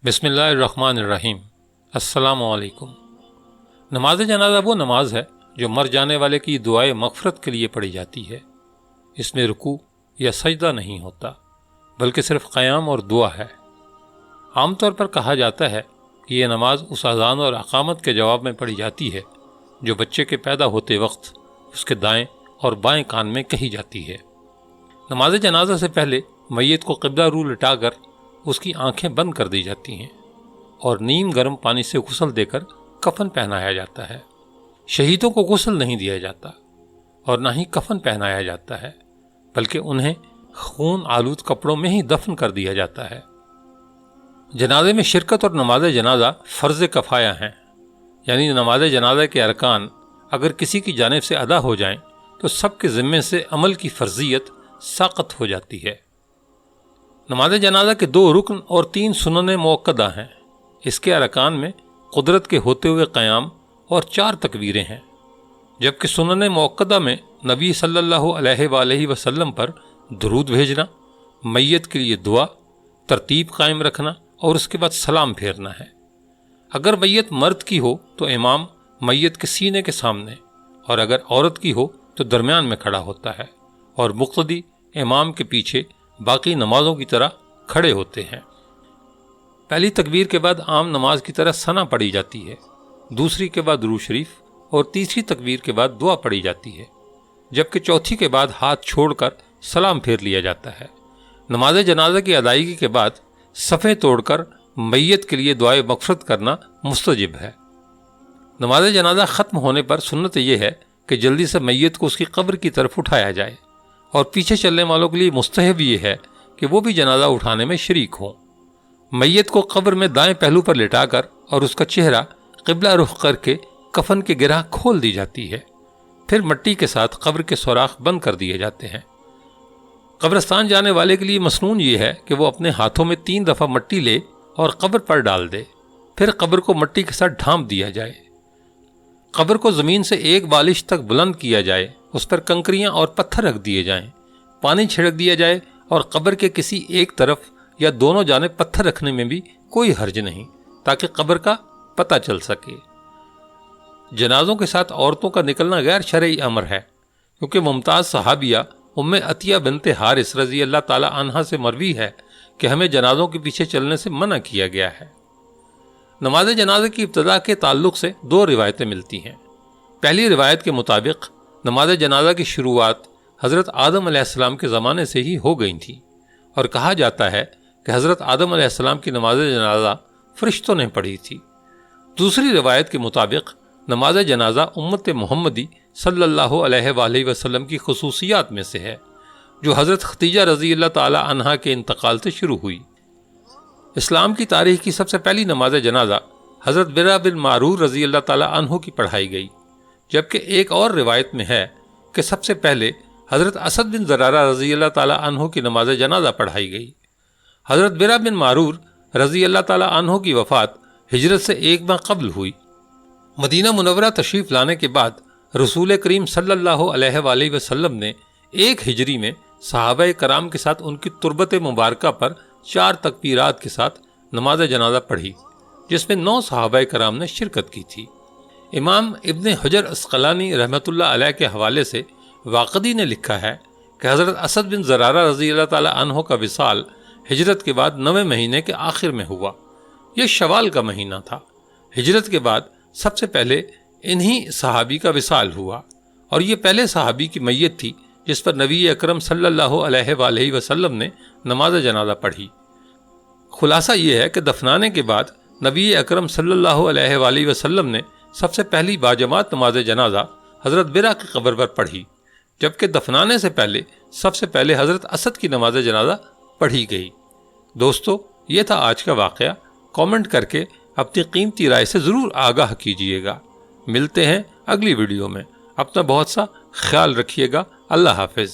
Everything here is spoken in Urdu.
بسم اللہ الرحمن الرحیم۔ السلام علیکم۔ نماز جنازہ وہ نماز ہے جو مر جانے والے کی دعائے مغفرت کے لیے پڑھی جاتی ہے۔ اس میں رکوع یا سجدہ نہیں ہوتا بلکہ صرف قیام اور دعا ہے۔ عام طور پر کہا جاتا ہے کہ یہ نماز اس اذان اور اقامت کے جواب میں پڑھی جاتی ہے جو بچے کے پیدا ہوتے وقت اس کے دائیں اور بائیں کان میں کہی جاتی ہے۔ نماز جنازہ سے پہلے میت کو قبلہ رو لٹا کر اس کی آنکھیں بند کر دی جاتی ہیں اور نیم گرم پانی سے غسل دے کر کفن پہنایا جاتا ہے۔ شہیدوں کو غسل نہیں دیا جاتا اور نہ ہی کفن پہنایا جاتا ہے بلکہ انہیں خون آلود کپڑوں میں ہی دفن کر دیا جاتا ہے۔ جنازے میں شرکت اور نماز جنازہ فرض کفایہ ہیں، یعنی نماز جنازہ کے ارکان اگر کسی کی جانب سے ادا ہو جائیں تو سب کے ذمے سے عمل کی فرضیت ساقط ہو جاتی ہے۔ نماز جنازہ کے 2 رکن اور 3 سنن موقدہ ہیں۔ اس کے ارکان میں قدرت کے ہوتے ہوئے قیام اور 4 تکبیریں ہیں، جبکہ سنن موقدہ میں نبی صلی اللہ علیہ وآلہ وسلم پر درود بھیجنا، میت کے لیے دعا، ترتیب قائم رکھنا اور اس کے بعد سلام پھیرنا ہے۔ اگر میت مرد کی ہو تو امام میت کے سینے کے سامنے، اور اگر عورت کی ہو تو درمیان میں کھڑا ہوتا ہے اور مقتدی امام کے پیچھے باقی نمازوں کی طرح کھڑے ہوتے ہیں۔ پہلی تکبیر کے بعد عام نماز کی طرح ثنا پڑھی جاتی ہے، دوسری کے بعد درود شریف اور تیسری تکبیر کے بعد دعا پڑھی جاتی ہے، جبکہ چوتھی کے بعد ہاتھ چھوڑ کر سلام پھیر لیا جاتا ہے۔ نماز جنازہ کی ادائیگی کے بعد صفیں توڑ کر میت کے لیے دعائے مغفرت کرنا مستجب ہے۔ نماز جنازہ ختم ہونے پر سنت یہ ہے کہ جلدی سے میت کو اس کی قبر کی طرف اٹھایا جائے، اور پیچھے چلنے والوں کے لیے مستحب یہ ہے کہ وہ بھی جنازہ اٹھانے میں شریک ہوں۔ میت کو قبر میں دائیں پہلو پر لٹا کر اور اس کا چہرہ قبلہ رخ کر کے کفن کے گرہ کھول دی جاتی ہے، پھر مٹی کے ساتھ قبر کے سوراخ بند کر دیے جاتے ہیں۔ قبرستان جانے والے کے لیے مسنون یہ ہے کہ وہ اپنے ہاتھوں میں 3 دفعہ مٹی لے اور قبر پر ڈال دے، پھر قبر کو مٹی کے ساتھ ڈھانپ دیا جائے۔ قبر کو زمین سے 1 بالش تک بلند کیا جائے، اس پر کنکریاں اور پتھر رکھ دیے جائیں، پانی چھڑک دیا جائے اور قبر کے کسی ایک طرف یا دونوں جانب پتھر رکھنے میں بھی کوئی حرج نہیں تاکہ قبر کا پتہ چل سکے۔ جنازوں کے ساتھ عورتوں کا نکلنا غیر شرعی امر ہے، کیونکہ ممتاز صحابیہ ام عطیہ بنت حارث رضی اللہ تعالی عنہا سے مروی ہے کہ ہمیں جنازوں کے پیچھے چلنے سے منع کیا گیا ہے۔ نماز جنازہ کی ابتدا کے تعلق سے 2 روایتیں ملتی ہیں۔ پہلی روایت کے مطابق نماز جنازہ کی شروعات حضرت آدم علیہ السلام کے زمانے سے ہی ہو گئی تھی، اور کہا جاتا ہے کہ حضرت آدم علیہ السلام کی نماز جنازہ فرشتوں نے پڑھی تھی۔ دوسری روایت کے مطابق نماز جنازہ امت محمدی صلی اللہ علیہ وآلہ وسلم کی خصوصیات میں سے ہے، جو حضرت ختیجہ رضی اللہ تعالی عنہا کے انتقال سے شروع ہوئی۔ اسلام کی تاریخ کی سب سے پہلی نماز جنازہ حضرت برا بن معرور رضی اللہ تعالی عنہ کی پڑھائی گئی، جبکہ ایک اور روایت میں ہے کہ سب سے پہلے حضرت اسد بن زرارہ رضی اللہ تعالی عنہ کی نماز جنازہ پڑھائی گئی۔ حضرت برا بن معرور رضی اللہ تعالی عنہ کی وفات ہجرت سے 1 ماہ قبل ہوئی۔ مدینہ منورہ تشریف لانے کے بعد رسول کریم صلی اللہ علیہ وآلہ وسلم نے 1 ہجری میں صحابہ کرام کے ساتھ ان کی تربت مبارکہ پر 4 تکبیرات کے ساتھ نماز جنازہ پڑھی، جس میں 9 صحابہ کرام نے شرکت کی تھی۔ امام ابن حجر عسقلانی رحمۃ اللہ علیہ کے حوالے سے واقدی نے لکھا ہے کہ حضرت اسد بن زرارہ رضی اللہ تعالی عنہ کا وصال ہجرت کے بعد 9ویں مہینے کے آخر میں ہوا۔ یہ شوال کا مہینہ تھا۔ ہجرت کے بعد سب سے پہلے انہی صحابی کا وصال ہوا، اور یہ پہلے صحابی کی میت تھی جس پر نبی اکرم صلی اللہ علیہ وآلہ وسلم نے نماز جنازہ پڑھی۔ خلاصہ یہ ہے کہ دفنانے کے بعد نبی اکرم صلی اللہ علیہ وآلہ وسلم نے سب سے پہلی باجماعت نماز جنازہ حضرت برا کی قبر پر پڑھی، جبکہ دفنانے سے پہلے سب سے پہلے حضرت اسد کی نماز جنازہ پڑھی گئی۔ دوستو، یہ تھا آج کا واقعہ۔ کامنٹ کر کے اپنی قیمتی رائے سے ضرور آگاہ کیجیے گا۔ ملتے ہیں اگلی ویڈیو میں۔ اپنا بہت سا خیال رکھیے گا۔ اللہ حافظ۔